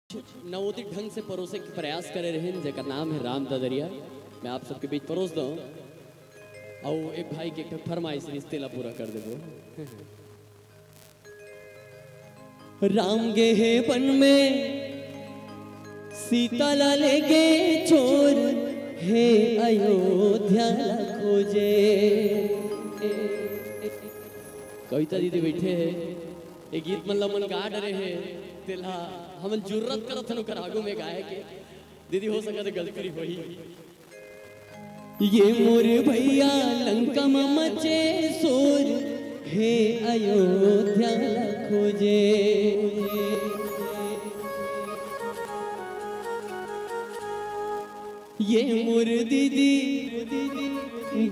नवोदित ढंग से परोसे के प्रयास करे रहे जेकर नाम है राम ददरिया। मैं आप सबके बीच परोस दूं और एक भाई के फरमाइश रिश्ते ला पूरा कर देबो। राम गे है वन में सीता ला लेके छोर हे अयोध्या खोजे। कविता दीदी बैठे है एक गीत मन गा डरे है तेला हमन जुर्रत करत हनु करागो में गाए के दीदी हो सका तो गलती होई। ये मोर भैया लंका में मचे सोर हे अयोध्या खोजे। ये मोर दीदी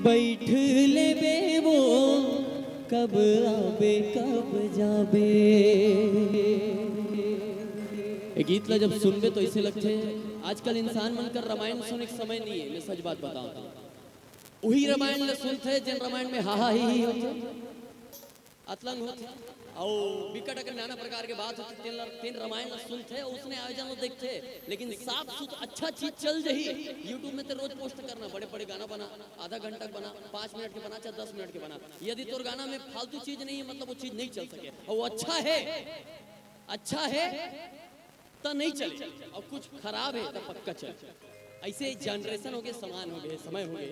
बैठ ले बेबो कब आबे कब जाबे। गीत ला जब सुनबे तो ऐसे लगते आजकल इंसान मन कर रामायण सुनने के समय नहीं है। मैं सच बात बताऊं वही रामायण ला सुनते जिन रामायण में हा ही होते अतलंग होते और विकट अगर नाना प्रकार के बात होती तीन रामायण ला सुनते उसने आयोजन देखते। लेकिन साफ सुथ अच्छा चीज चल जाही यूट्यूब में तो रोज पोस्ट करना बड़े बड़े गाना बना आधा घंटा के बना 5 मिनट के बना चाहे 10 मिनट के बना। यदि तोर गाना में फालतू चीज नहीं है मतलब वो चीज नहीं चल सके और वो अच्छा है तो नहीं चले और कुछ खराब है तो पक्का चले। ऐसे जनरेशन हो गए समान हो गए समय हो गए।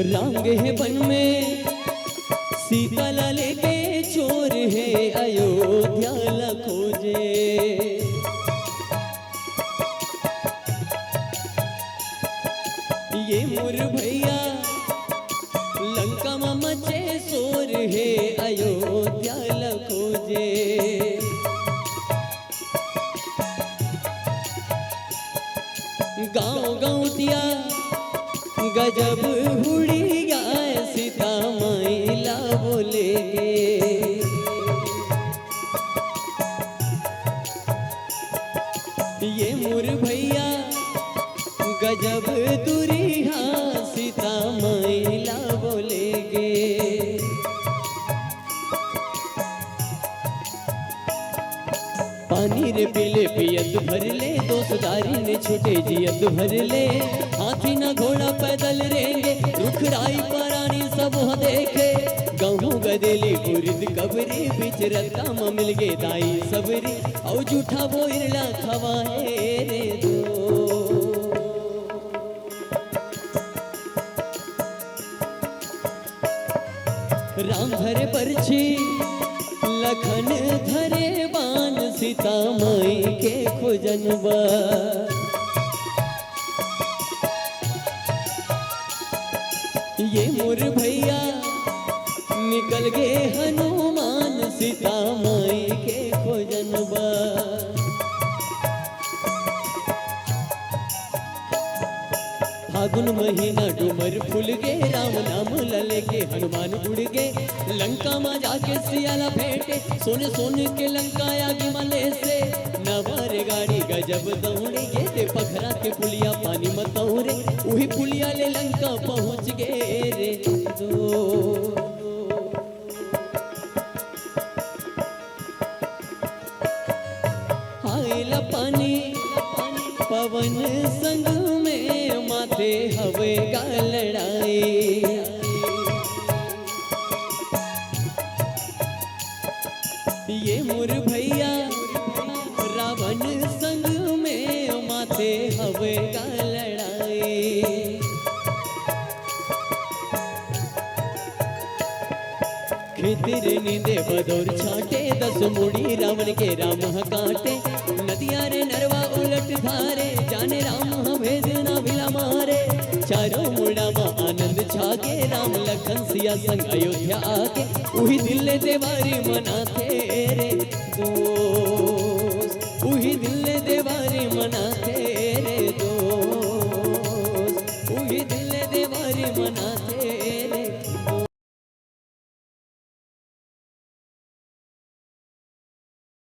राम है वन में सीता ला लेके चोर है अयोध्या ला खोजे। ये मोर भैया लंका में मचे सोर है अयोध्या ला खोजे। गाँव गाँवटिया गजब हुड़ी गाय सीता मैला बोले। ये मोर भैया गजब दुरिहा सीता मैला बोलेगे। पानी रे पीले पियत भर ले दोस्तारी ने छूटे जियत भर ले। हाथी न घोड़ा पैदल रेंगे रुख राई परानी सब देखे। गहूँ गदेली गुरिद कबरी बिच रत्ता में मिल गे दाई सबरी और जूठा बोइरला खवाए रे दो। राम धरे परछी लखन धरे बान सीता माई के खोजनबा। ये मोर भैया निकल गए हनुमान सीता माई के खोजनबा। फागुन महीना डूमर फूल गे राम नाम लले के हनुमान उड़ गे। लंका में जाके सियाला फेंटे सोने सोने के लंका आगे मले से। नवारे गाड़ी गजब दौड़े गे ते पखरा के पुलिया पानी मत तौरे। वही पुलिया ले लंका पहुंच गए रे दो। हायला पानी पवन संग में माथे हवे का लड़ाई। ये मोर भैया रावण संग में माथे हवे का लड़ाई। खेतिर नींदे बदौर छाटे 10 मुड़ी रावण के राम काटे। नदिया रे नरवा उलट धारे जाने राम भेद ना भिला चारों मुड़ा में आनंद छागे, राम लखन सिया संग अयोध्या आके, वही दिल देवारी मनाते रे दोस्त, वही दिल देवारी मनाते